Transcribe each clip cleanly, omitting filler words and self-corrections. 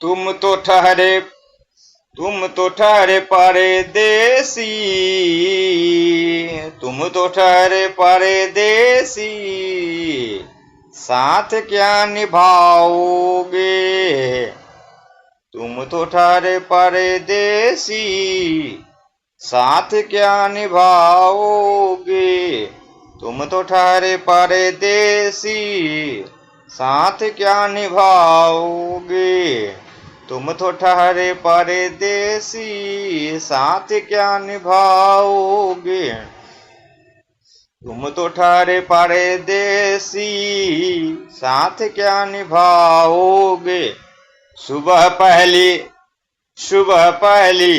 तुम तो ठहरे परदेसी, तुम तो ठहरे परदेसी, साथ क्या निभाओगे। तुम तो ठहरे परदेसी, साथ क्या निभाओगे। तुम तो ठहरे परदेसी, साथ क्या निभाओगे। तुम तो ठहरे परदेसी, साथ क्या निभाओगे। तुम तो ठहरे परदेसी, साथ क्या निभाओगे। सुबह पहली सुबह पहली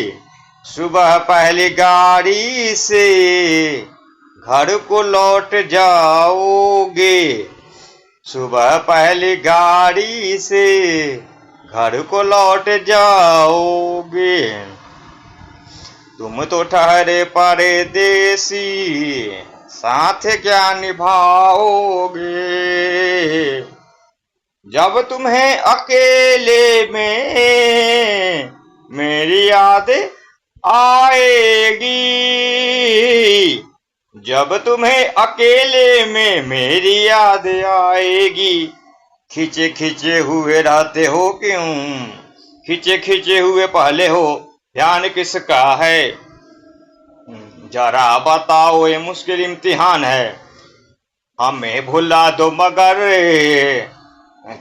सुबह पहली गाड़ी से घर को लौट जाओगे। सुबह पहली गाड़ी से घर को लौट जाओगे। तुम तो ठहरे परदेसी, साथ क्या निभाओगे। जब तुम्हें अकेले में मेरी याद आएगी, जब तुम्हें अकेले में मेरी याद आएगी। खिंचे खिंचे हुए रहते हो क्यों, खिंचे खिंचे हुए पहले हो, ध्यान किसका है। जरा बताओ, ये मुश्किल इम्तिहान है। हमें भुला दो मगर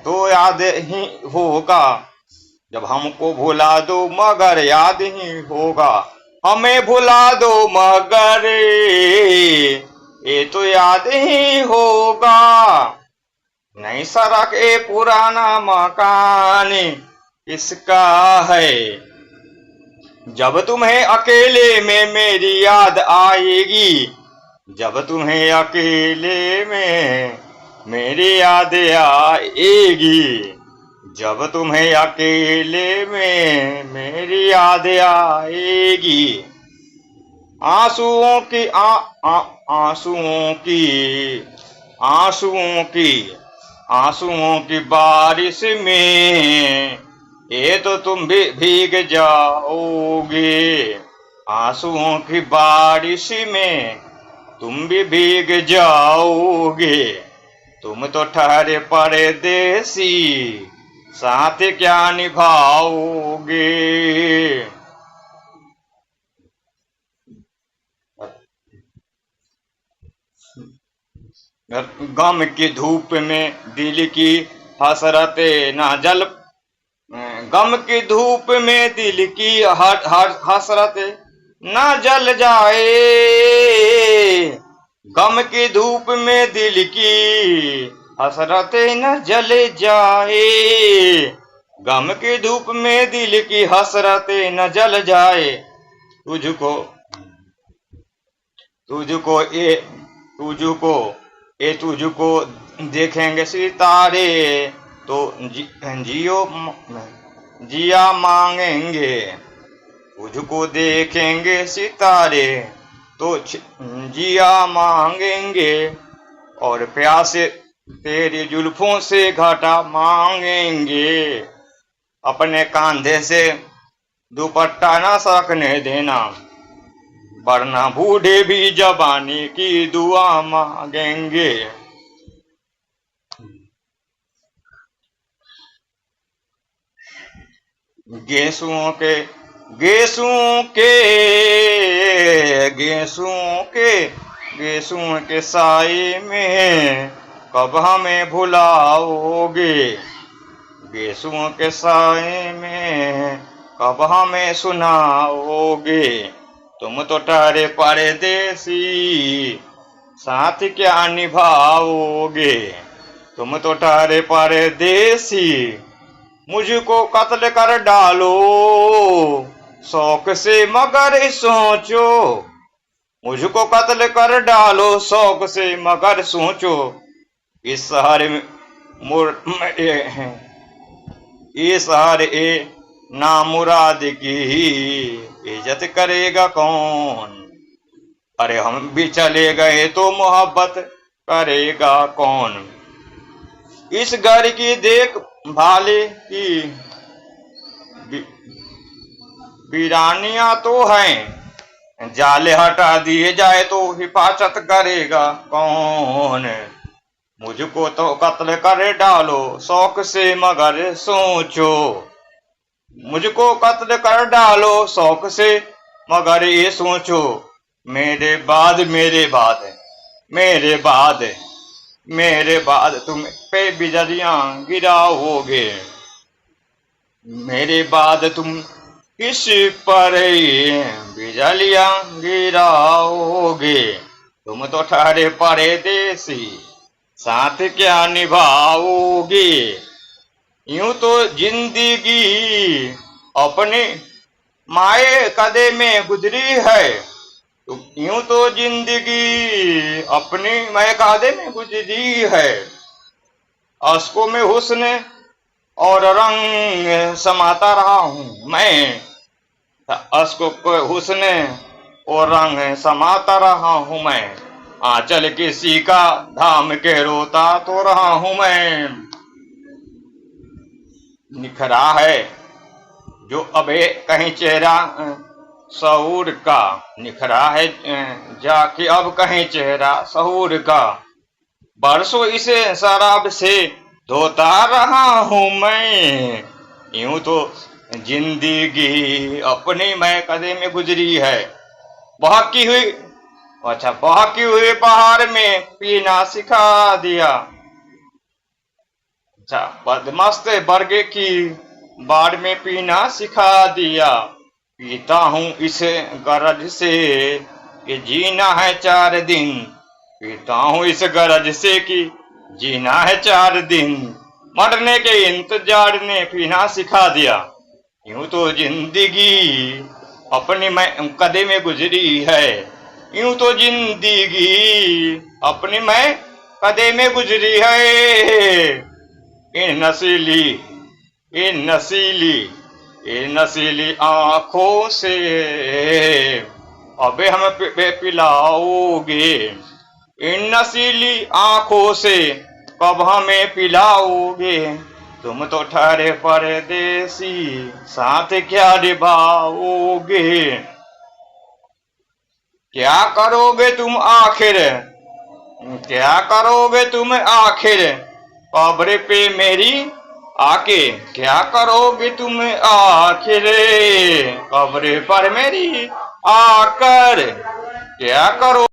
तो याद ही होगा। जब हमको भुला दो मगर याद ही होगा। हमें भुला दो मगर ये तो याद ही होगा। नई सड़क ए पुराना मकान इसका है। जब तुम्हें अकेले में मेरी याद आएगी, जब तुम्हें अकेले में मेरी याद आएगी, जब तुम्हें अकेले में मेरी याद आएगी। आंसुओं की आंसुओं की आंसुओं की आंसुओं की बारिश में ये तो तुम भी भीग जाओगे। आंसुओं की बारिश में तुम भी भीग जाओगे। तुम तो ठहरे परदेसी, साथ क्या निभाओगे। गम की धूप में दिल की हसरते ना जल, गम की धूप में दिल की हसरते ना जल जाए। गम की धूप में दिल की हसरते न जल जाए। गम की धूप में दिल की हसरते न जल जाए। तुझको तुझको ए तुझको ए तुझको देखेंगे सितारे तो जिया मांगेंगे। तुझको देखेंगे सितारे तो जिया मांगेंगे। और प्यासे तेरी जुल्फों से घाटा मांगेंगे। अपने कांधे से दुपट्टा ना सरकने देना, वरना बूढ़े भी जवानी की दुआ मांगेंगे। गेसुओं के गेसुओं के गेसुओं के गेसुओं के साए में कब हमें भुलाओगे। गेसुओं के साए में कब हमें सुनाओगे। तुम तो ठहरे परदेसी, साथ क्या निभाओगे। तुम तो ठहरे परदेसी, मुझको कत्ल कर डालो शौक से मगर सोचो। मुझको कत्ल कर डालो शौक से मगर सोचो। इस शहर में इस शहर ए नामुराद की इज्जत करेगा कौन। अरे हम भी चले गए तो मोहब्बत करेगा कौन। इस घर की देखभाल की वीरानियां तो हैं, जाले हटा दिए जाए तो हिफाजत करेगा कौन। मुझको तो कत्ल कर डालो शौक से मगर सोचो, मुझको कत्ल कर डालो शौक से मगर ये सोचो, मेरे बाद मेरे बाद मेरे बाद मेरे बाद तुम पे बिजलियां गिराओगे, मेरे बाद तुम किस पर ये बिजलियां गिराओगे। तुम तो ठहरे परदेसी साथ क्या निभाओगे। यूं तो जिंदगी अपने माए कदे में गुजरी है, यूं तो जिंदगी अपनी माए कदे में गुजरी है। अश्कों में हुस्न और रंग समाता रहा हूं मैं, अश्कों को हुस्न और रंग समाता रहा हूं मैं। आंचल किसी का धाम के रोता तो रहा हूं मैं। निखरा है जो अबे कहीं चेहरा शऊर का, निखरा है जाके अब कहीं चेहरा शऊर का। बरसों इसे शराब से धोता रहा हूं मैं, यूं तो जिंदगी अपनी मैं कदे में गुजरी है। बहकी हुई बहकी हुई बहार में पीना सिखा दिया। बदमस्त वर्ग की बाढ़ में पीना सिखा दिया। पीता हूं इस गरज से कि जीना है 4 दिन, पीता हूं इस गरज से कि जीना है 4 दिन। मरने के इंतजार ने पीना सिखा दिया। यूं तो जिंदगी अपनी मैं कदे में गुजरी है, यूं तो जिंदगी अपनी मैं कदे में गुजरी है। इन नशीली आंखों से अबे हम पिलाओगे, इन नशीली आंखों से कब हमें पिलाओगे। तुम तो ठहरे परदेसी साथ क्या निभाओगे। क्या करोगे तुम आखिर, क्या करोगे तुम आखिर कब्र पे मेरी आके, क्या करोगे तुम आखिर कब्र पर मेरी आकर, क्या करो।